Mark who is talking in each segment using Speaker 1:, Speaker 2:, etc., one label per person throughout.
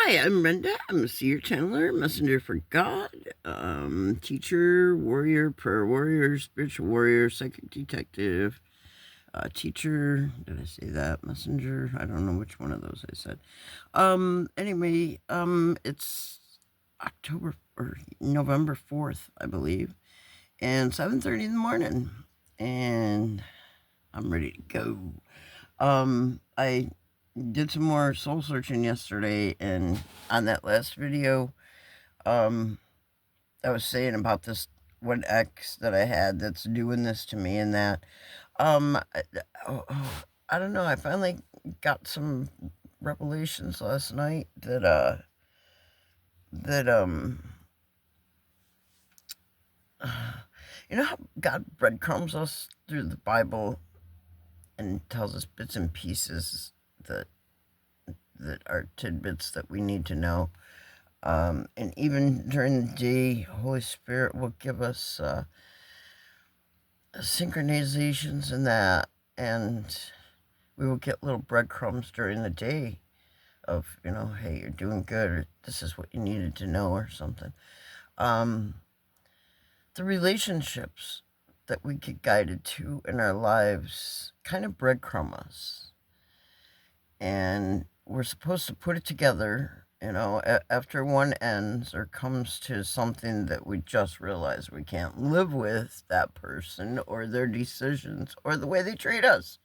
Speaker 1: Hi, I'm Brenda. I'm a seer channeler, messenger for God, teacher, warrior, prayer warrior, spiritual warrior, psychic detective, teacher. Did I say that? Messenger? I don't know which one of those I said. Anyway, it's October or November 4th, I believe, and 7:30 in the morning, and I'm ready to go. I did some more soul searching yesterday, and on that last video, I was saying about this one ex that I had that's doing this to me, and that, I don't know. I finally got some revelations last night that you know how God breadcrumbs us through the Bible and tells us bits and pieces that are tidbits that we need to know. And even during the day, Holy Spirit will give us synchronizations in that, and we will get little breadcrumbs during the day of, hey, you're doing good, or this is what you needed to know, or something. The relationships that we get guided to in our lives kind of breadcrumb us, and we're supposed to put it together, after one ends or comes to something that we just realize we can't live with that person or their decisions or the way they treat us.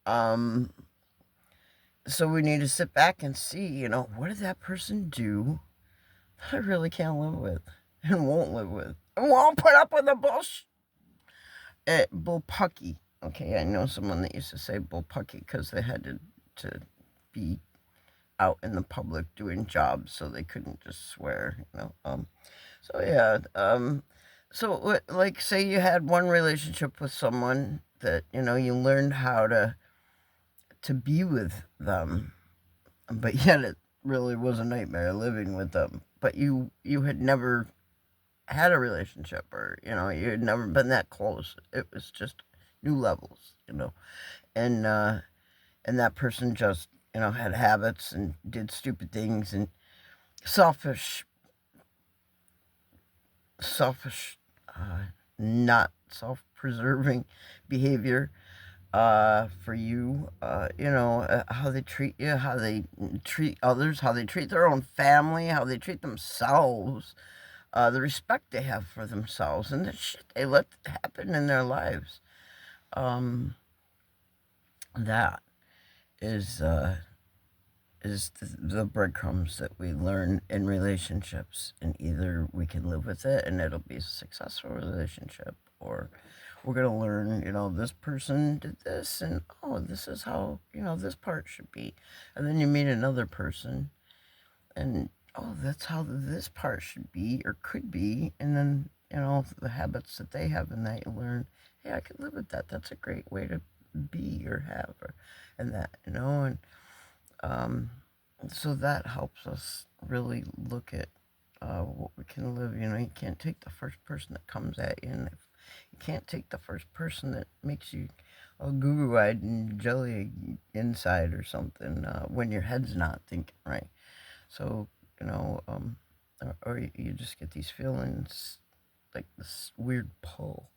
Speaker 1: So we need to sit back and see, what did that person do that I really can't live with and won't live with and won't put up with the bullshit. Bullpucky. Okay, I know someone that used to say bullpucky because they had to be out in the public doing jobs, so they couldn't just swear. So yeah. So like, say you had one relationship with someone that you learned how to be with them, but yet it really was a nightmare living with them. But you had never had a relationship, or you had never been that close. It was just new levels. And that person just had habits and did stupid things and selfish, not self-preserving behavior for you. How they treat you, how they treat others, how they treat their own family, how they treat themselves, the respect they have for themselves, and the shit they let happen in their lives. That is the breadcrumbs that we learn in relationships, and either we can live with it and it'll be a successful relationship, or we're going to learn, this person did this, and this is how, this part should be. And then you meet another person, and that's how this part should be or could be. And then, the habits that they have, and that you learn, hey, I could live with that. That's a great way to be or have, and that, so that helps us really look at what we can live. You can't take the first person that comes at you, and if you can't take the first person that makes you all goo-eyed and jelly inside or something, when your head's not thinking right. So, or you just get these feelings, like this weird pull,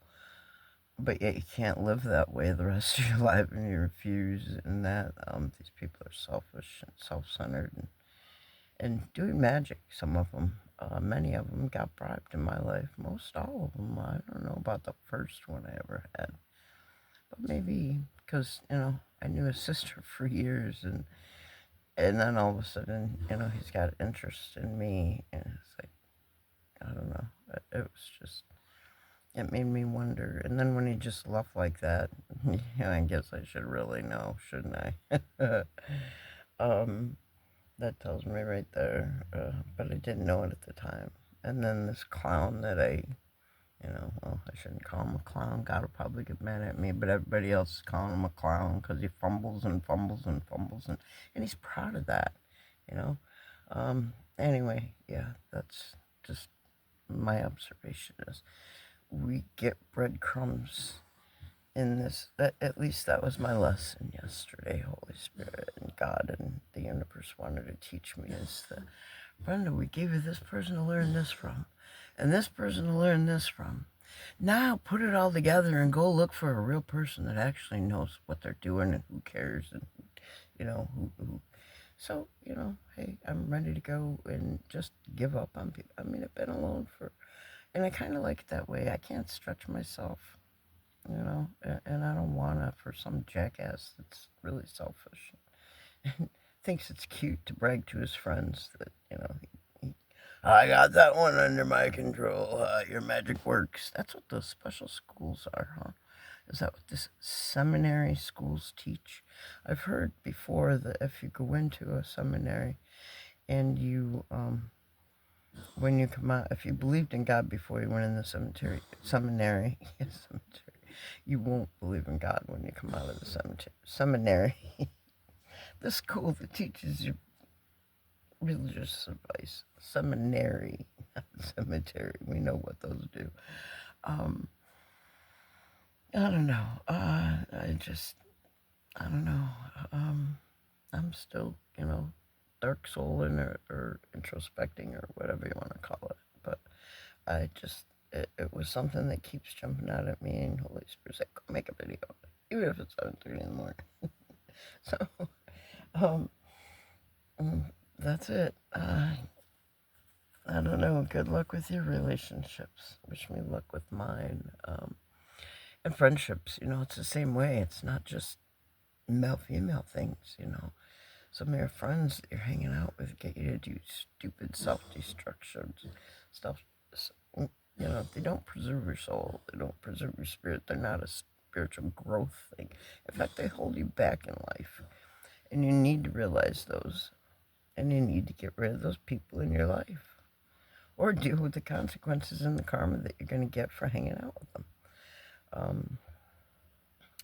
Speaker 1: but yet you can't live that way the rest of your life, and you refuse. And that these people are selfish and self-centered, and doing magic. Some of them, many of them got bribed in my life. Most all of them. I don't know about the first one I ever had, but maybe because I knew his sister for years, and then all of a sudden he's got interest in me, and it's like, I don't know. It was just, it made me wonder. And then when he just left like that, I guess I should really know, shouldn't I? That tells me right there. But I didn't know it at the time. And then this clown that well, I shouldn't call him a clown. God will probably get mad at me, but everybody else is calling him a clown because he fumbles and fumbles and fumbles, and he's proud of that, you know. Anyway, yeah, that's just my observation is we get breadcrumbs in this. At least that was my lesson yesterday. Holy Spirit and God and the universe universe wanted to teach me is that, Brenda, we gave you this person to learn this from, and this person to learn this from. Now put it all together and go look for a real person that actually knows what they're doing and who cares and who. So hey, I'm ready to go and just give up on people. I mean, I've been alone and I kind of like it that way. I can't stretch myself, and I don't want to for some jackass that's really selfish and thinks it's cute to brag to his friends that I got that one under my control. Your magic works. That's what those special schools are, huh? Is that what this seminary schools teach? I've heard before that if you go into a seminary and when you come out, if you believed in God before you went in the seminary, you won't believe in God when you come out of the seminary. The school that teaches you religious advice, seminary, not cemetery. We know what those do. I don't know. I don't know. I'm still, dark souling or introspecting or whatever you want to call it. But it was something that keeps jumping out at me, and Holy Spirit's like, go make a video, even if it's 7:30 in the morning. So, that's it. I don't know. Good luck with your relationships. Wish me luck with mine. And friendships, it's the same way. It's not just male-female things, Some of your friends that you're hanging out with get you to do stupid self-destruction stuff. They don't preserve your soul. They don't preserve your spirit. They're not a spiritual growth thing. In fact, they hold you back in life. And you need to realize those. And you need to get rid of those people in your life. Or deal with the consequences and the karma that you're going to get for hanging out with them.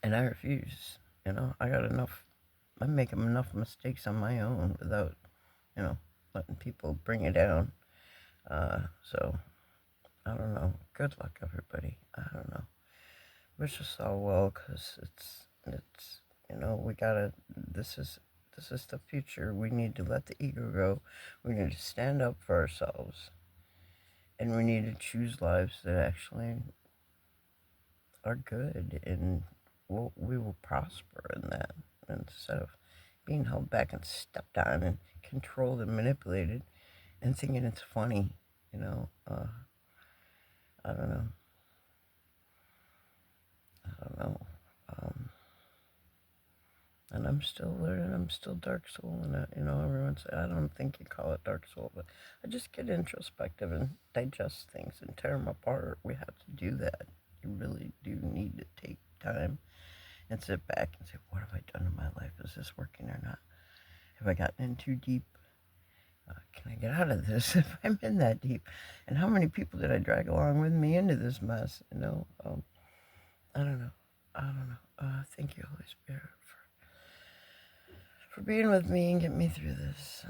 Speaker 1: And I refuse. I got enough. I'm making enough mistakes on my own without, letting people bring you down. So, I don't know. Good luck, everybody. I don't know. Wish us all well, because it's we gotta. This is the future. We need to let the ego go. We need to stand up for ourselves, and we need to choose lives that actually are good, and we will prosper in that, instead of being held back and stepped on and controlled and manipulated and thinking it's funny. I don't know. And I'm still learning. I'm still dark soul, and everyone says I don't think you call it dark soul, but I just get introspective and digest things and tear them apart. We have to do that. You really do need to take time and sit back and say, what have I done in my life? Is this working or not? Have I gotten in too deep? Can I get out of this if I'm in that deep? And how many people did I drag along with me into this mess? I don't know. Thank you, Holy Spirit, for being with me and getting me through this.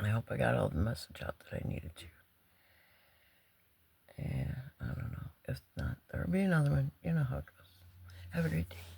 Speaker 1: I hope I got all the message out that I needed to. And I don't know. If not, there'll be another one. You know how it goes. Have a great day.